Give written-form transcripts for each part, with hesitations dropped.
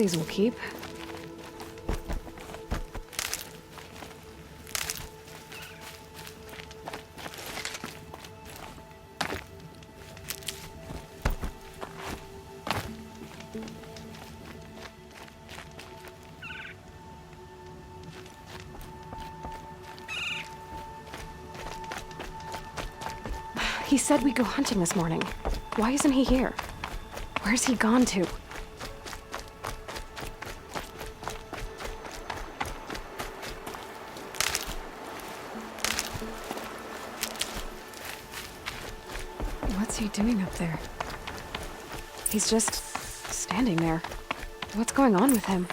these will keep. He said we'd go hunting this morning. Why isn't he here? Where's he gone to? What's he doing up there? He's just standing there. What's going on with him?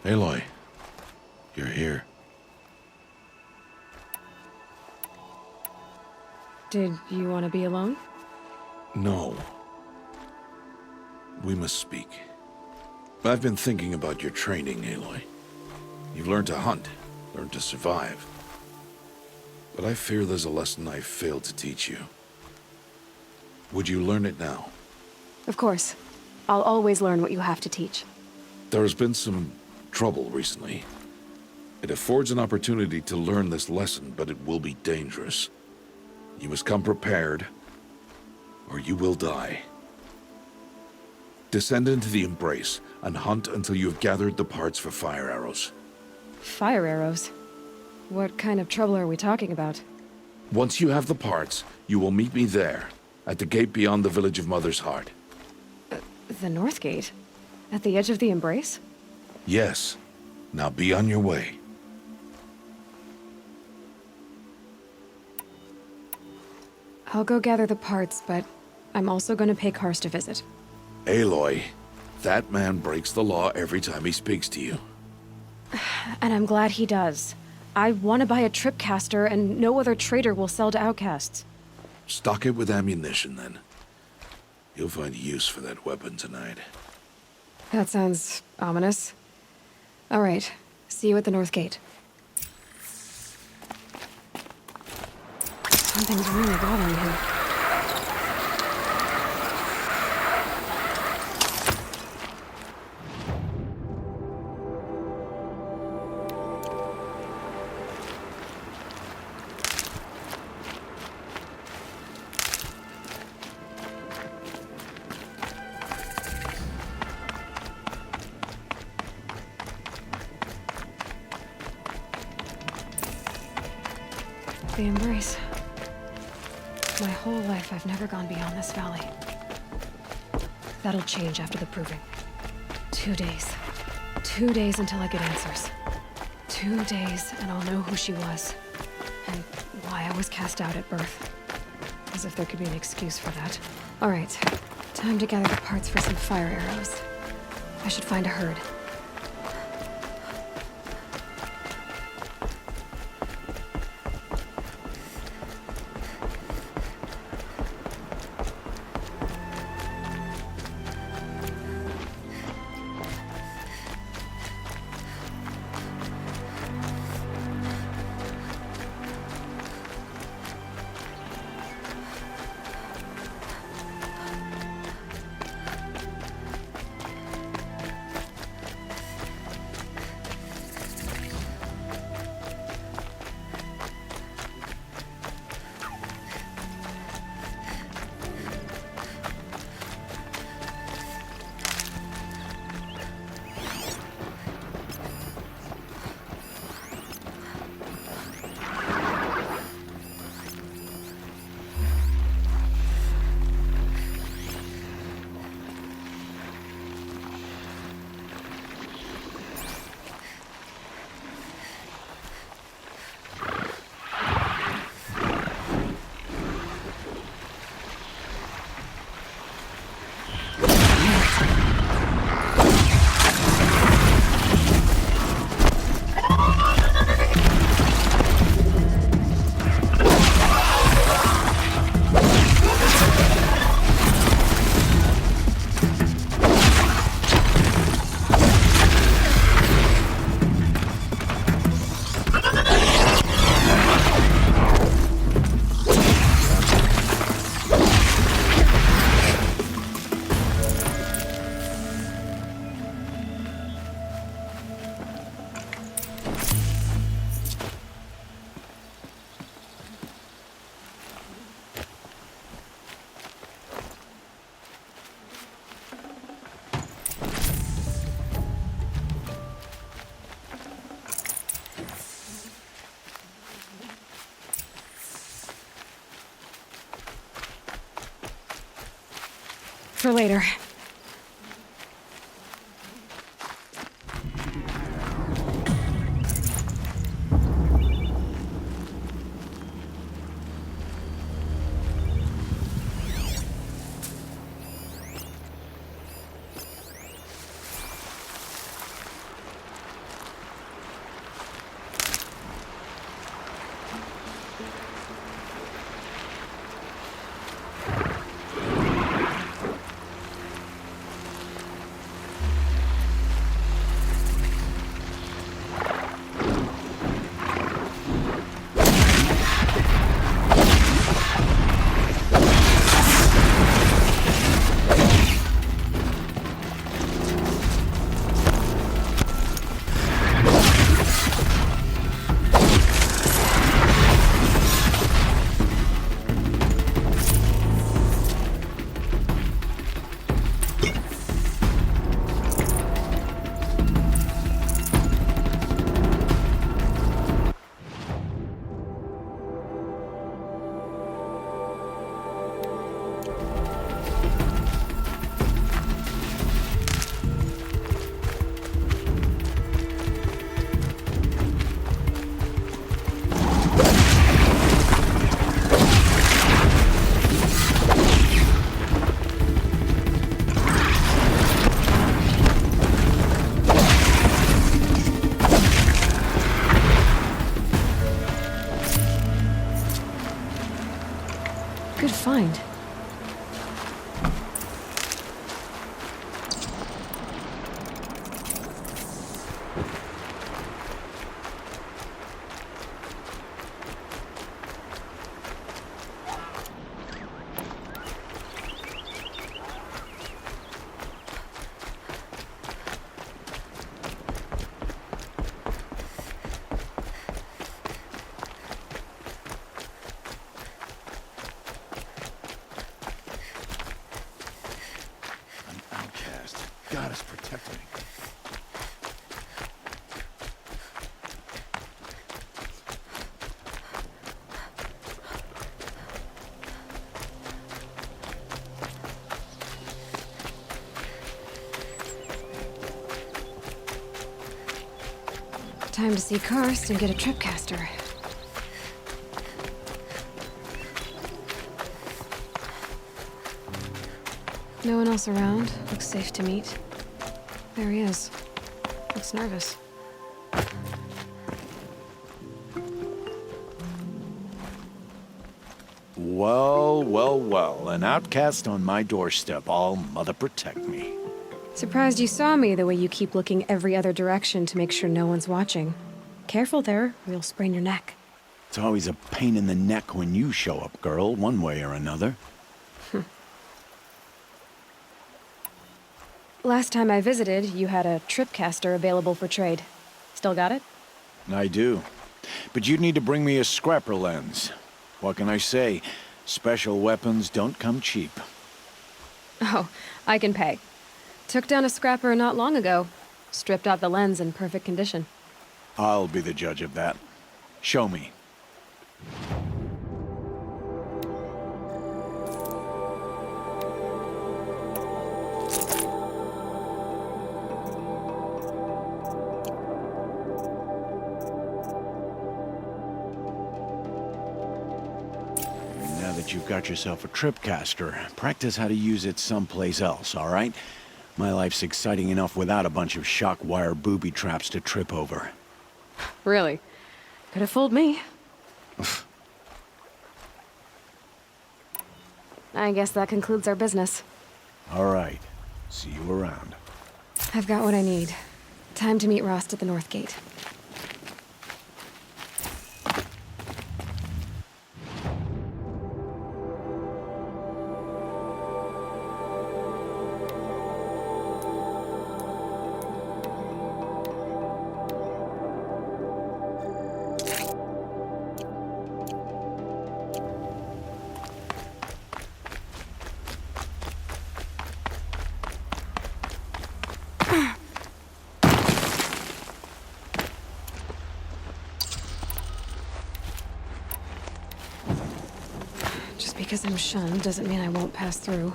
Aloy, you're here. Did you want to be alone? No. We must speak. I've been thinking about your training, Aloy. You've learned to hunt, learned to survive. But I fear there's a lesson I failed to teach you. Would you learn it now? Of course. I'll always learn what you have to teach. There has been some trouble recently. It affords an opportunity to learn this lesson, but it will be dangerous. You must come prepared, or you will die. Descend into the Embrace, and hunt until you have gathered the parts for fire arrows. Fire arrows? What kind of trouble are we talking about? Once you have the parts, you will meet me there, at the gate beyond the village of Mother's Heart. The North Gate? At the edge of the Embrace? Yes. Now be on your way. I'll go gather the parts, but I'm also going to pay Karst a visit. Aloy, that man breaks the law every time he speaks to you. And I'm glad he does. I want to buy a tripcaster, and no other trader will sell to outcasts. Stock it with ammunition, then. You'll find use for that weapon tonight. That sounds ominous. All right. See you at the North Gate. Something's really bothering him. The Embrace. My whole life, I've never gone beyond this valley. That'll change after the proving. 2 days. 2 days until I get answers. 2 days, and I'll know who she was. And why I was cast out at birth. As if there could be an excuse for that. All right. Time to gather the parts for some fire arrows. I should find a herd. For later. Good find. God is protecting me. Time to see Karst and get a tripcaster. No one else around. Looks safe to meet. There he is. Looks nervous. Well, well, well. An outcast on my doorstep. All mother protect me. Surprised you saw me the way you keep looking every other direction to make sure no one's watching. Careful there, or you'll sprain your neck. It's always a pain in the neck when you show up, girl, one way or another. Last time I visited, you had a tripcaster available for trade. Still got it? I do. But you'd need to bring me a scrapper lens. What can I say? Special weapons don't come cheap. Oh, I can pay. Took down a scrapper not long ago. Stripped out the lens in perfect condition. I'll be the judge of that. Show me. Now that you've got yourself a tripcaster, practice how to use it someplace else, all right? My life's exciting enough without a bunch of shock wire booby traps to trip over. Really? Could have fooled me. I guess that concludes our business. All right. See you around. I've got what I need. Time to meet Rost at the North Gate. Just because I'm shunned doesn't mean I won't pass through.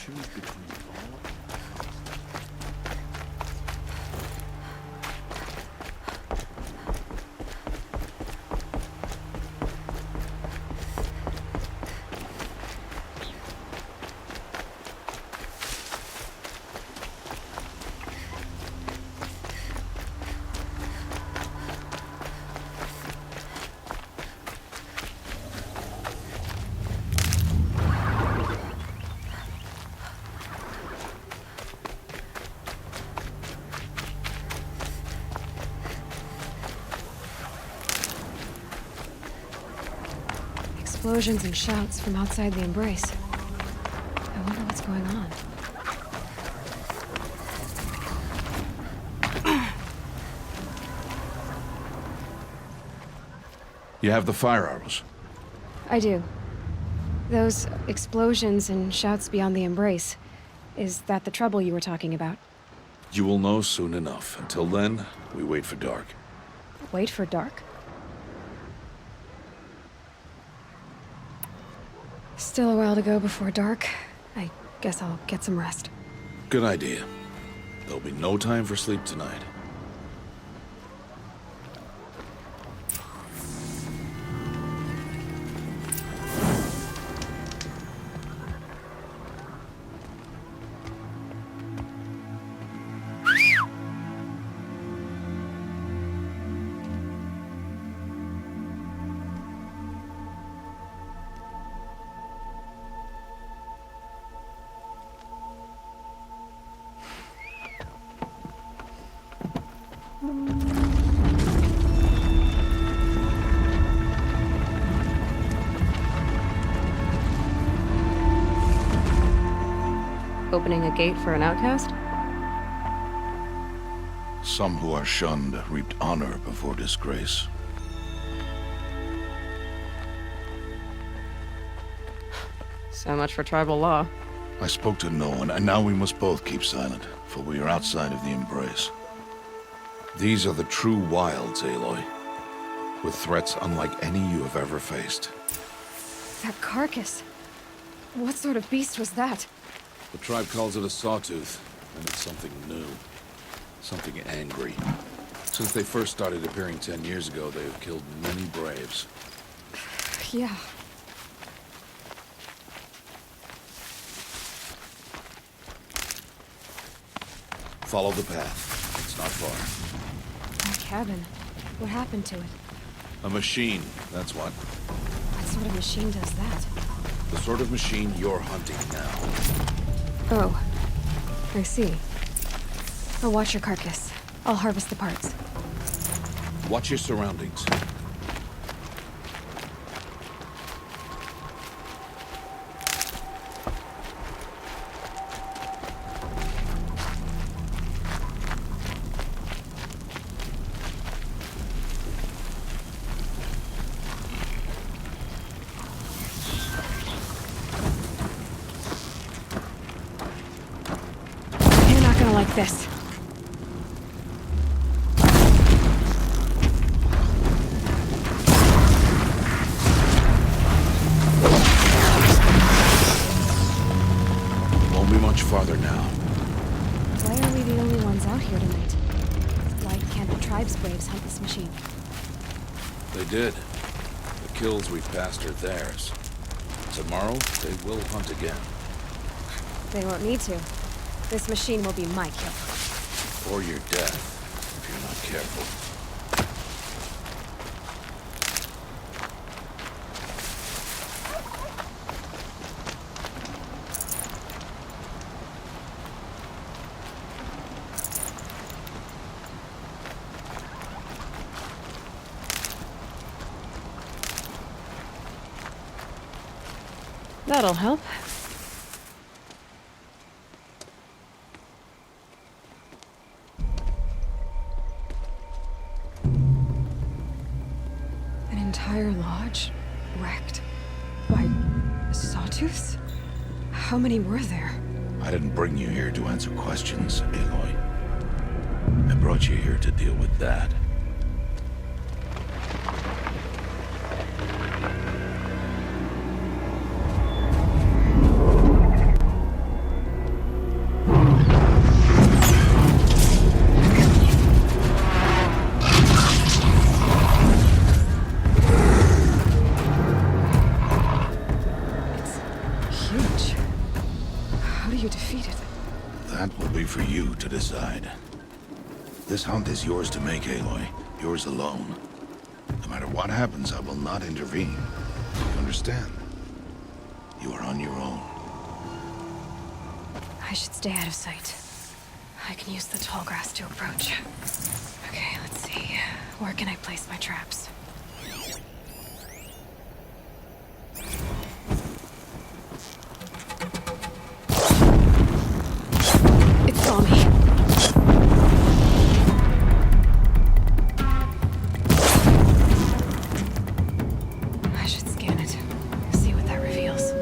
choose between all of them. Explosions and shouts from outside the Embrace. I wonder what's going on. You have the fire arrows. I do. Those explosions and shouts beyond the Embrace. Is that the trouble you were talking about? You will know soon enough. Until then, we wait for dark. Wait for dark? Still a while to go before dark. I guess I'll get some rest. Good idea. There'll be no time for sleep tonight. Opening a gate for an outcast? Some who are shunned reaped honor before disgrace. So much for tribal law. I spoke to no one, and now we must both keep silent, for we are outside of the Embrace. These are the true wilds, Aloy, with threats unlike any you have ever faced. That carcass. What sort of beast was that? The tribe calls it a sawtooth, and it's something new. Something angry. Since they first started appearing 10 years ago, they have killed many braves. Yeah. Follow the path. It's not far. That cabin. What happened to it? A machine, that's what. What sort of machine does that? The sort of machine you're hunting now. Oh. I see. I'll watch your carcass. I'll harvest the parts. Watch your surroundings. You're not gonna like this. Won't be much farther now. Why are we the only ones out here tonight? Why can't the tribe's braves hunt this machine? They did. The kills we've passed are theirs. Tomorrow, they will hunt again. They won't need to. This machine will be my kill. Or your death, if you're not careful. That'll help. An entire lodge wrecked by sawtooths? How many were there? I didn't bring you here to answer questions, Aloy. I brought you here to deal with that. huge. How do you defeat it? That will be for you to decide. This hunt is yours to make, Aloy. Yours alone. No matter what happens, I will not intervene. You understand? You are on your own. I should stay out of sight. I can use the tall grass to approach. Okay, let's see. Where can I place my traps? It saw me. I should scan it. See what that reveals.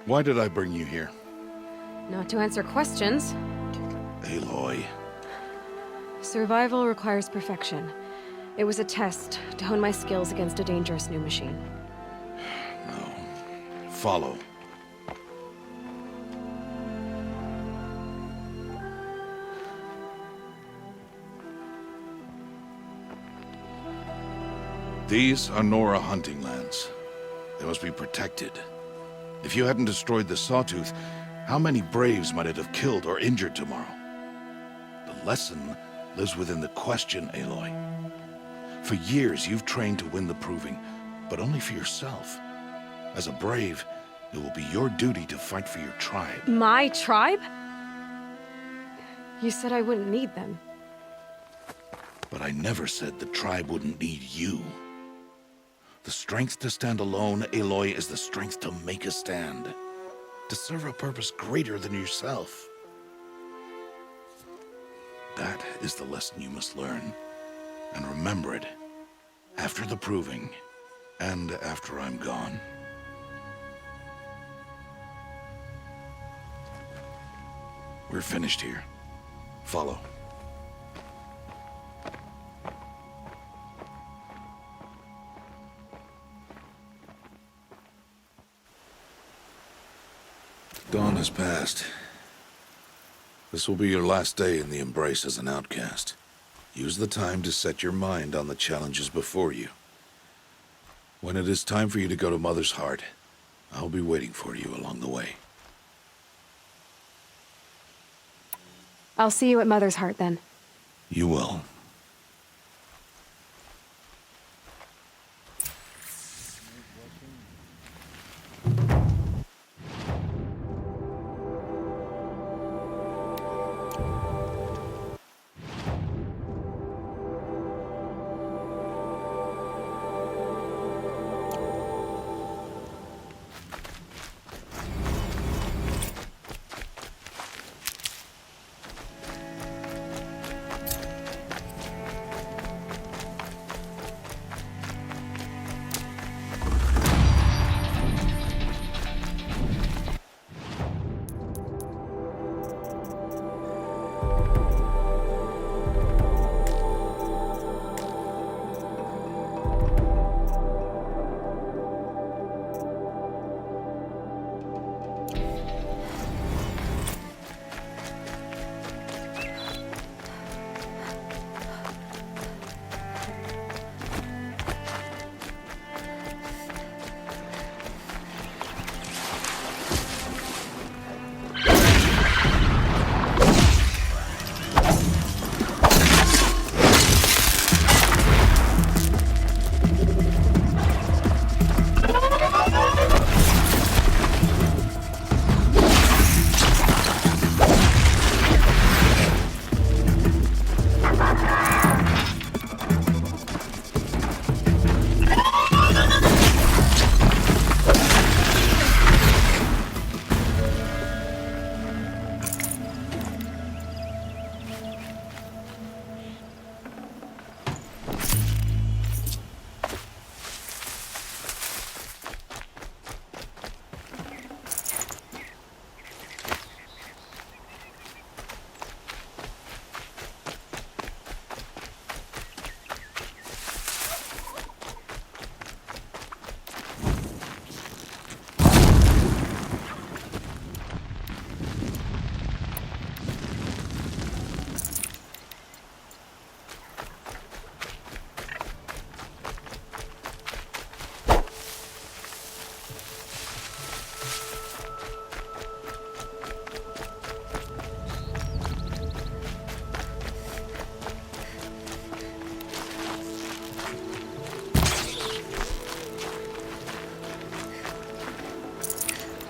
Why did I bring you here? Not to answer questions. Aloy. Survival requires perfection. It was a test to hone my skills against a dangerous new machine. No. Follow. These are Nora hunting lands. They must be protected. If you hadn't destroyed the Sawtooth, how many Braves might it have killed or injured tomorrow? The lesson lives within the question, Aloy. For years, you've trained to win the Proving, but only for yourself. As a Brave, it will be your duty to fight for your tribe. My tribe? You said I wouldn't need them. But I never said the tribe wouldn't need you. The strength to stand alone, Aloy, is the strength to make a stand. To serve a purpose greater than yourself. That is the lesson you must learn. And remember it. After the Proving, and after I'm gone. We're finished here. Follow. Dawn has passed. This will be your last day in the Embrace as an outcast. Use the time to set your mind on the challenges before you. When it is time for you to go to Mother's Heart, I'll be waiting for you along the way. I'll see you at Mother's Heart then. You will.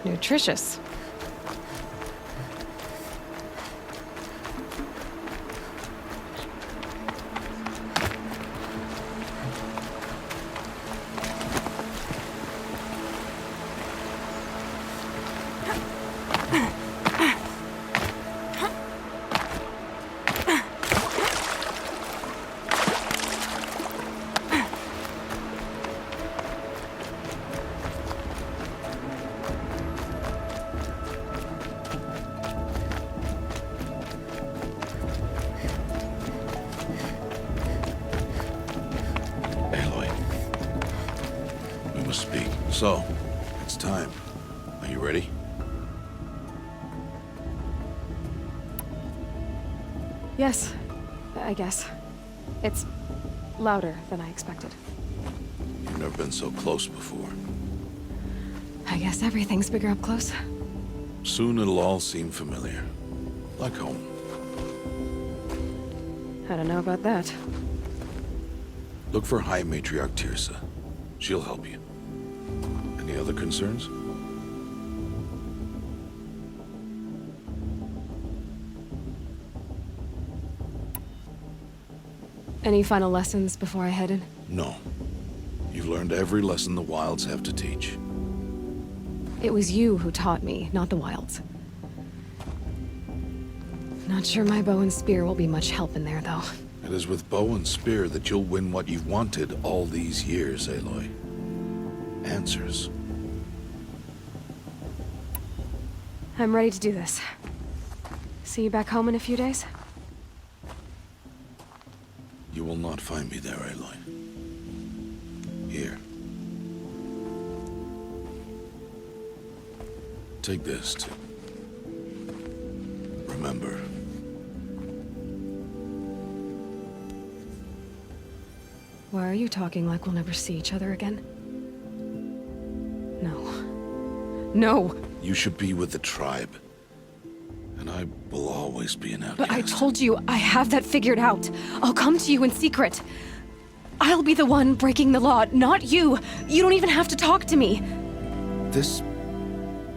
Nutritious. Aloy. We must speak. So, it's time. Are you ready? Yes, I guess. It's louder than I expected. You've never been so close before. I guess everything's bigger up close. Soon it'll all seem familiar. Like home. I don't know about that. Look for High Matriarch Tirsa. She'll help you. Any other concerns? Any final lessons before I head in? No. You've learned every lesson the Wilds have to teach. It was you who taught me, not the Wilds. Not sure my bow and spear will be much help in there, though. It is with bow and spear that you'll win what you've wanted all these years, Aloy. Answers. I'm ready to do this. See you back home in a few days? You will not find me there, Aloy. Here. Take this to remember. Why are you talking like we'll never see each other again? No. No! You should be with the tribe. And I will always be an outcast. But I told you, I have that figured out. I'll come to you in secret. I'll be the one breaking the law, not you. You don't even have to talk to me. This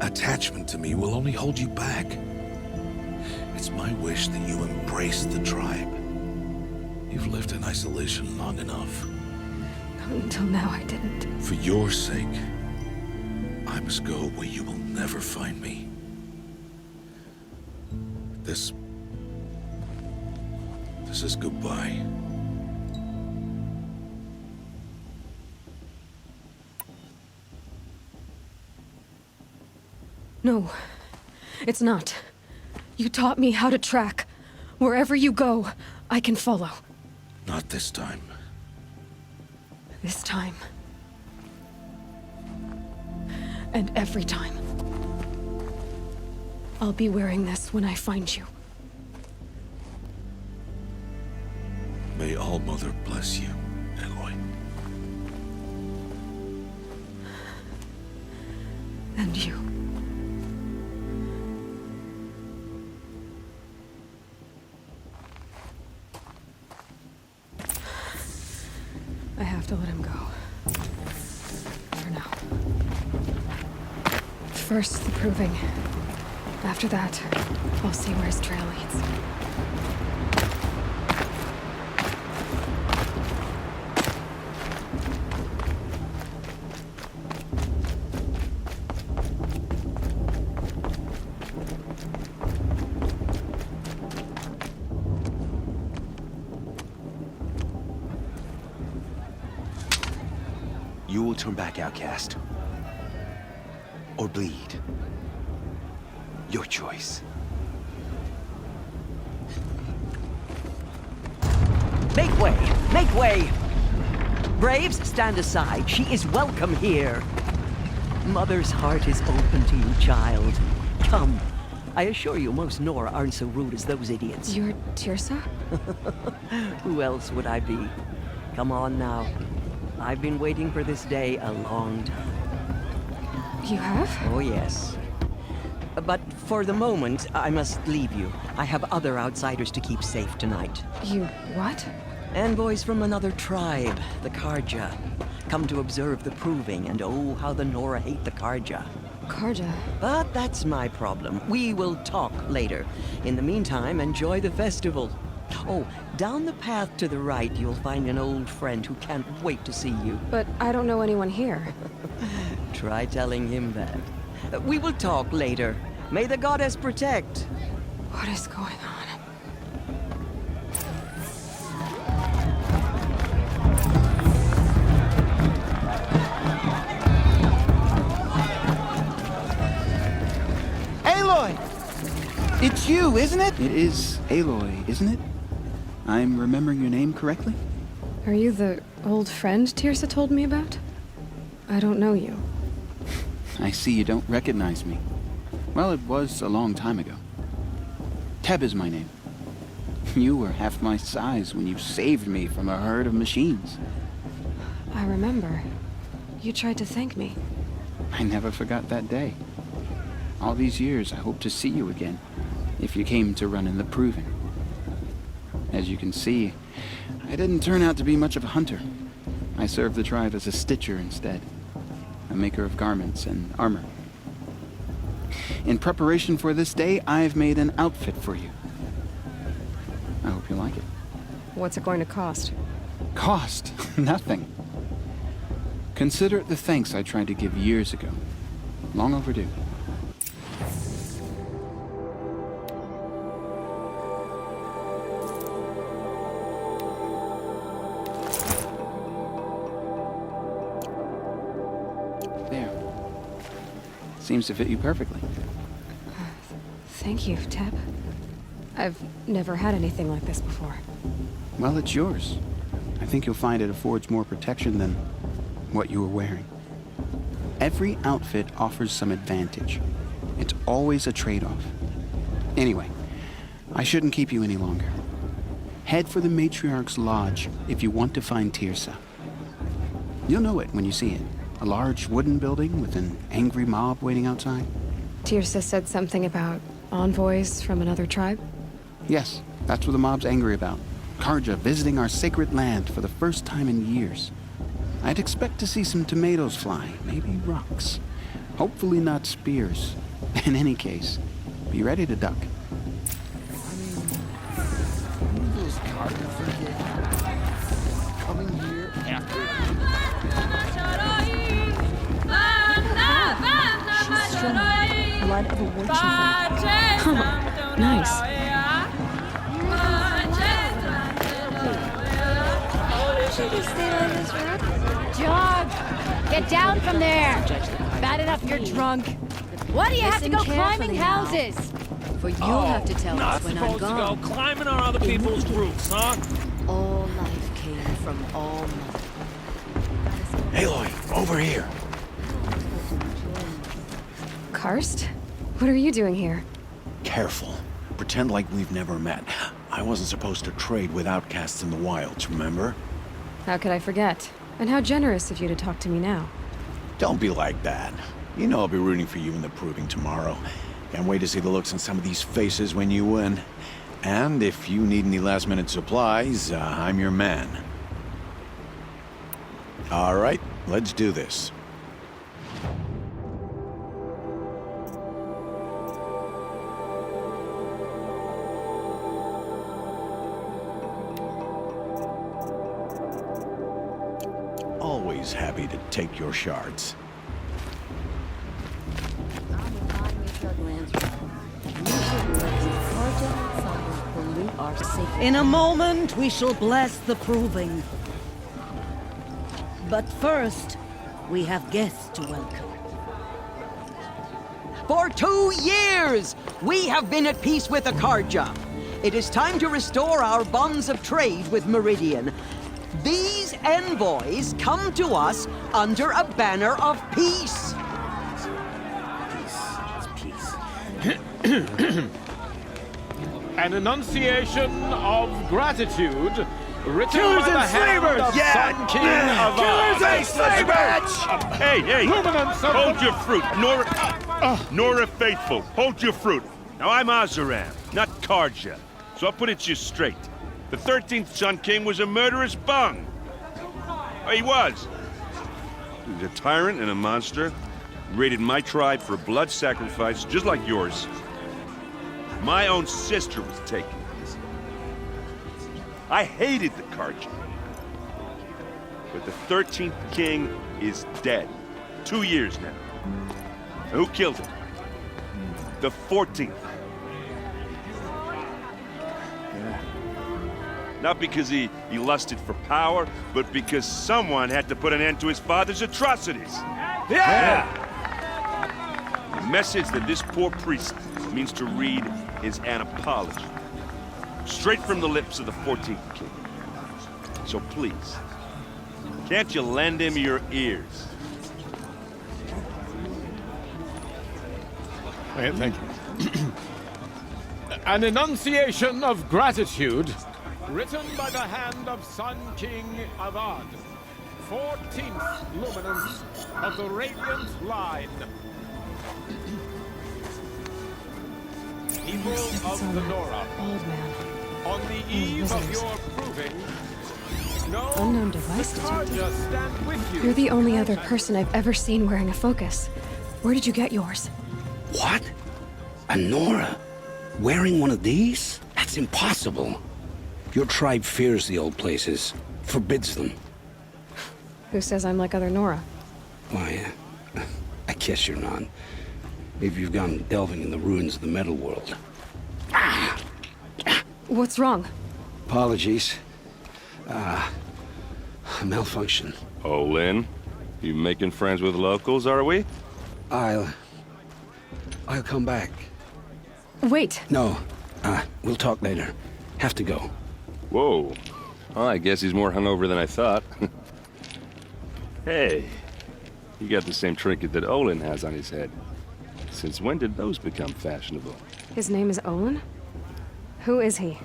attachment to me will only hold you back. It's my wish that you embrace the tribe. You've lived in isolation long enough. Until now, I didn't. For your sake, I must go where you will never find me. This is goodbye. No, it's not. You taught me how to track. Wherever you go, I can follow. Not this time. This time. And every time. I'll be wearing this when I find you. May All-Mother bless you, Aloy. And you. I have to let him go. For now. First, the proving. After that, I'll see where his trail leads. You will turn back, outcast. Or bleed. Your choice. Make way! Make way! Braves, stand aside. She is welcome here. Mother's heart is open to you, child. Come. I assure you, most Nora aren't so rude as those idiots. You're Tirsa? Who else would I be? Come on now. I've been waiting for this day a long time. You have? Oh, yes. But for the moment, I must leave you. I have other outsiders to keep safe tonight. You what? Envoys from another tribe, the Carja. Come to observe the proving, and oh, how the Nora hate the Carja. Karja. But that's my problem. We will talk later. In the meantime, enjoy the festival. Oh, down the path to the right, you'll find an old friend who can't wait to see you. But I don't know anyone here. Try telling him that. We will talk later. May the goddess protect. What is going on? Aloy! It's you, isn't it? It is Aloy, isn't it? I'm remembering your name correctly? Are you the old friend Tirsa told me about? I don't know you. I see you don't recognize me. Well, it was a long time ago. Teb is my name. You were half my size when you saved me from a herd of machines. I remember. You tried to thank me. I never forgot that day. All these years, I hope to see you again, if you came to run in the Proving. As you can see, I didn't turn out to be much of a hunter. I served the tribe as a stitcher instead, a maker of garments and armor. In preparation for this day, I've made an outfit for you. I hope you like it. What's it going to cost? Cost? Nothing. Consider it the thanks I tried to give years ago. Long overdue. There. Seems to fit you perfectly. Thank you, Teb. I've never had anything like this before. Well, it's yours. I think you'll find it affords more protection than what you were wearing. Every outfit offers some advantage. It's always a trade-off. Anyway, I shouldn't keep you any longer. Head for the Matriarch's Lodge if you want to find Tirsa. You'll know it when you see it. A large wooden building with an angry mob waiting outside. Tirsa said something about envoys from another tribe? Yes, that's what the mob's angry about. Karja visiting our sacred land for the first time in years. I'd expect to see some tomatoes fly, maybe rocks. Hopefully not spears. In any case, be ready to duck. Those Karja forget coming here after. She's strong. Blood of a war chief. Huh. Nice. Jog! Get down from there! Bad enough you're drunk. What do you have to go climbing houses? For you'll have to tell us when I'm gone. Not supposed to go climbing on other people's roofs, huh? All life came from all mother. Aloy, over here. Karst? What are you doing here? Careful. Pretend like we've never met. I wasn't supposed to trade with outcasts in the wilds, remember? How could I forget? And how generous of you to talk to me now. Don't be like that. You know I'll be rooting for you in the Proving tomorrow. Can't wait to see the looks on some of these faces when you win. And if you need any last-minute supplies, I'm your man. All right, let's do this. Always happy to take your shards. In a moment, we shall bless the Proving. But first, we have guests to welcome. For 2 years, we have been at peace with the Karja. It is time to restore our bonds of trade with Meridian. These envoys come to us under a banner of peace. An enunciation of gratitude written Killers by the and hand slavers! of Yeah! Sun King of Killers and slavers! Hey, Luminance of hold your fruit. Nora Faithful, hold your fruit. Now, I'm Oseram, not Karja, so I'll put it just straight. The 13th Sun King was a murderous bung. Oh, he was. He was a tyrant and a monster. raided my tribe for a blood sacrifice, just like yours. My own sister was taken. I hated the Carja. But the 13th king is dead. 2 years now. Who killed him? The 14th. Not because he lusted for power, but because someone had to put an end to his father's atrocities. Yeah! The message that this poor priest means to read is an apology. Straight from the lips of the 14th king. So please, can't you lend him your ears? Thank you. An enunciation of gratitude, written by the hand of Sun King Avad, 14th luminance of the Radiant Line. People of the Nora, Old man. on the eve of your proving, no Unknown device detected. Carja stand with you. You're the only other person I've ever seen wearing a focus. Where did you get yours? What? A Nora? Wearing one of these? That's impossible. Your tribe fears the old places, forbids them. Who says I'm like other Nora? Why, I guess you're not. Maybe you've gone delving in the ruins of the metal world. What's wrong? Apologies. A malfunction. Oh, Lynn, you making friends with locals, are we? I'll come back. Wait. No, we'll talk later. Have to go. Whoa. Well, I guess he's more hungover than I thought. Hey, you got the same trinket that Olin has on his head. Since when did those become fashionable? His name is Olin? Who is he?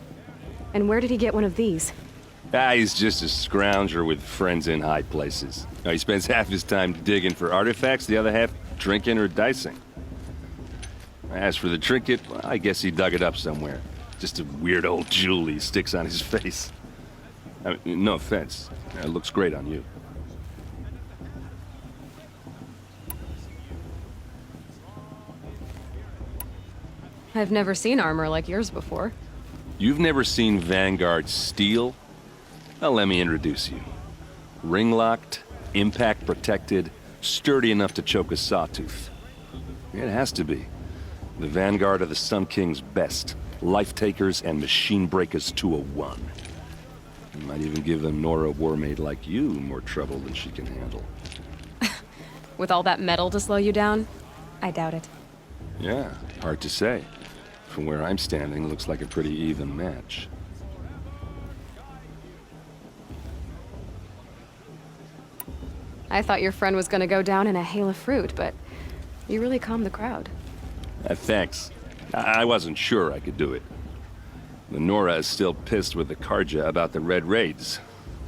And where did he get one of these? He's just a scrounger with friends in high places. He spends half his time digging for artifacts, the other half drinking or dicing. As for the trinket, well, I guess he dug it up somewhere. Just a weird old jewel he sticks on his face. I mean, no offense. It looks great on you. I've never seen armor like yours before. You've never seen Vanguard steel? Well, let me introduce you. Ring-locked, impact-protected, sturdy enough to choke a sawtooth. It has to be. The Vanguard of the Sun King's best. Life-takers and machine-breakers to a one. You might even give a Nora warmaid like you more trouble than she can handle. With all that metal to slow you down? I doubt it. Yeah, hard to say. From where I'm standing, looks like a pretty even match. I thought your friend was gonna go down in a hail of fruit, but you really calmed the crowd. Thanks. I wasn't sure I could do it. The Nora is still pissed with the Carja about the Red Raids,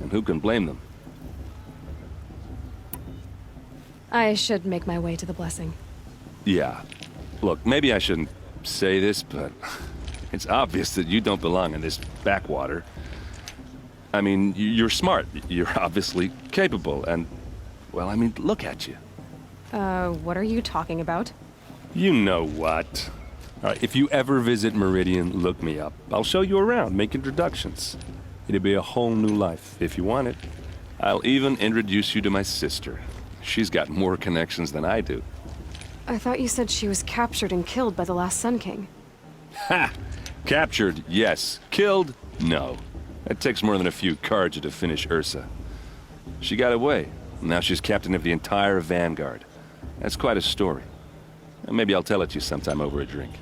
and who can blame them? I should make my way to the blessing. Yeah. Look, maybe I shouldn't say this, but it's obvious that you don't belong in this backwater. I mean, you're smart. You're obviously capable, and, well, I mean, look at you. What are you talking about? You know what. All right, if you ever visit Meridian, look me up. I'll show you around, make introductions. It'll be a whole new life, if you want it. I'll even introduce you to my sister. She's got more connections than I do. I thought you said she was captured and killed by the last Sun King. Ha! Captured, yes. Killed, no. It takes more than a few Carja to finish Ursa. She got away. Now she's captain of the entire Vanguard. That's quite a story. Maybe I'll tell it to you sometime over a drink.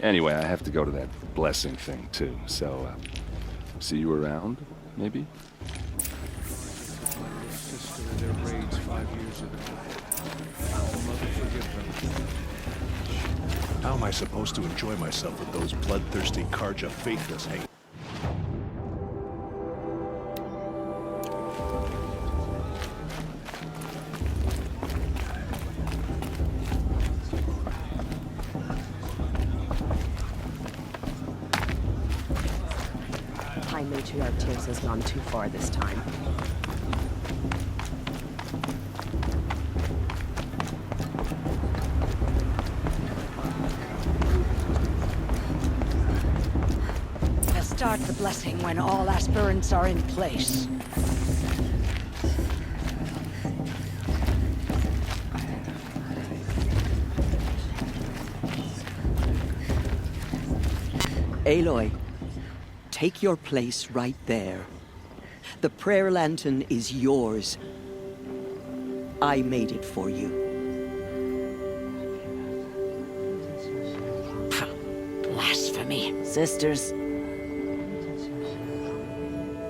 Anyway, I have to go to that blessing thing, too. So, see you around, maybe? Their raids 5 years ago. I'll never forgive them. How am I supposed to enjoy myself with those bloodthirsty Carja faithless hate? High Matriarch Tears has gone too far this time. start the blessing when all aspirants are in place. Aloy, take your place right there. The prayer lantern is yours. I made it for you. Blasphemy. Sisters.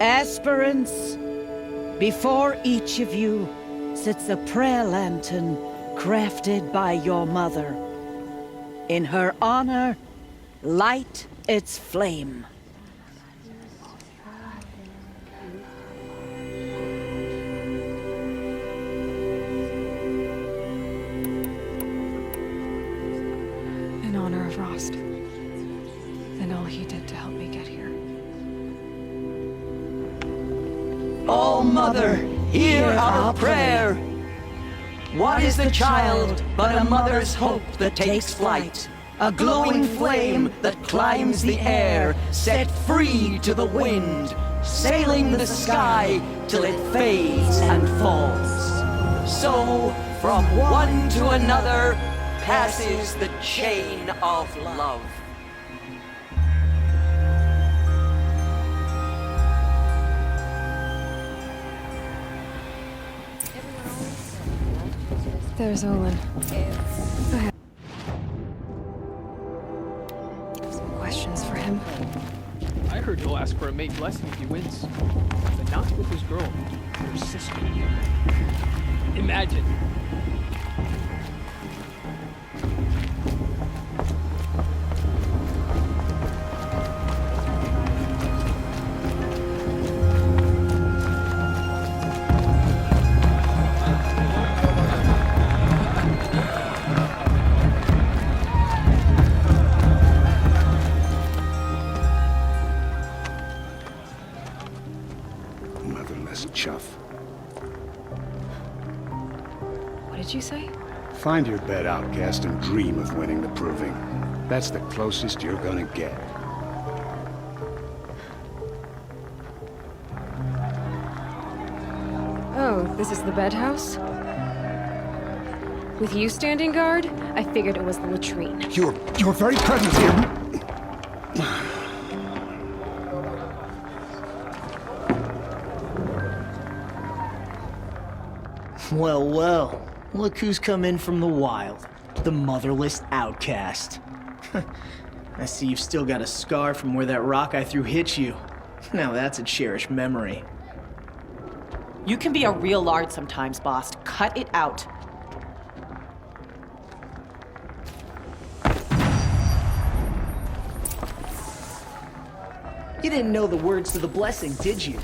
Aspirants, before each of you sits a prayer lantern crafted by your mother. In her honor, light its flame. In honor of Rost. And all he did to help me get here. Oh, Mother, hear our prayer. What is the child but a mother's hope that takes flight? A glowing flame that climbs the air, set free to the wind, sailing the sky till it fades and falls. So, from one to another, passes the chain of love. There's Olin. I have some questions for him. I heard he'll ask for a mate blessing if he wins. But not with his girl, her sister. Imagine. Motherless chuff. What did you say? Find your bed, outcast, and dream of winning the proving. That's the closest you're gonna get. Oh, this is the bedhouse? With you standing guard, I figured it was the latrine. Your very presence here. Well, well. Look who's come in from the wild. The motherless outcast. I see you've still got a scar from where that rock I threw hit you. Now that's a cherished memory. You can be a real lard sometimes, boss. Cut it out. You didn't know the words to the blessing, did you?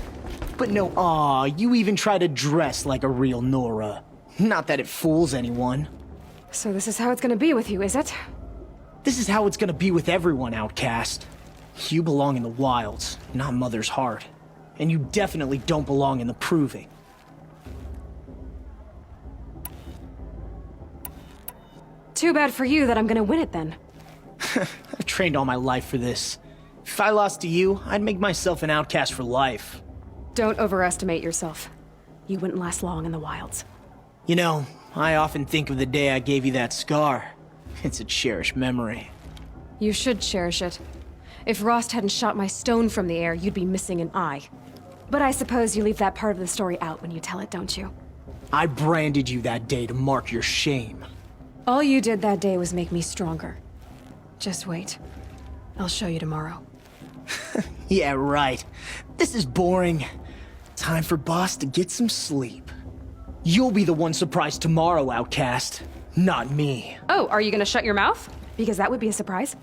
But no, aw, you even try to dress like a real Nora. Not that it fools anyone. So this is how it's gonna be with you, is it? This is how it's gonna be with everyone, outcast. You belong in the wilds, not Mother's heart. And you definitely don't belong in the proving. Too bad for you that I'm gonna win it then. I've trained all my life for this. If I lost to you, I'd make myself an outcast for life. Don't overestimate yourself. You wouldn't last long in the wilds. You know, I often think of the day I gave you that scar. It's a cherished memory. You should cherish it. If Rost hadn't shot my stone from the air, you'd be missing an eye. But I suppose you leave that part of the story out when you tell it, don't you? I branded you that day to mark your shame. All you did that day was make me stronger. Just wait. I'll show you tomorrow. Yeah, right. This is boring. Time for Boss to get some sleep. You'll be the one surprised tomorrow, outcast. Not me. Oh, are you gonna shut your mouth? Because that would be a surprise.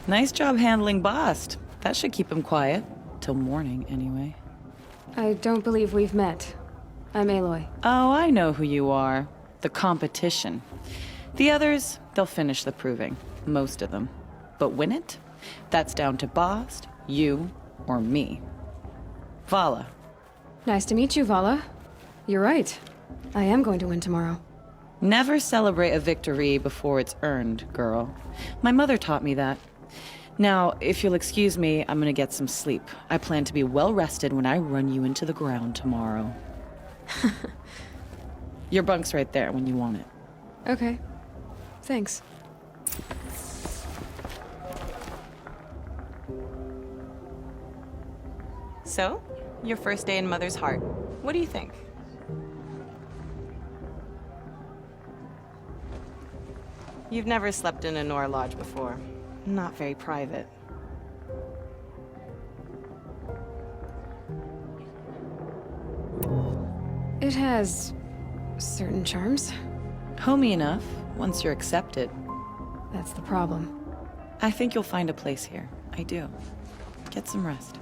Nice job handling Bast. That should keep him quiet. Till morning, anyway. I don't believe we've met. I'm Aloy. Oh, I know who you are. The competition. The others, they'll finish the proving. Most of them. But win it? That's down to Bast, you, or me. Vala. Nice to meet you, Vala. You're right. I am going to win tomorrow. Never celebrate a victory before it's earned, girl. My mother taught me that. Now, if you'll excuse me, I'm gonna get some sleep. I plan to be well rested when I run you into the ground tomorrow. Your bunk's right there when you want it. Okay. Thanks. So, your first day in Mother's Heart. What do you think? You've never slept in a Nora Lodge before. Not very private. It has certain charms. Homey enough, once you're accepted. That's the problem. I think you'll find a place here. I do. Get some rest.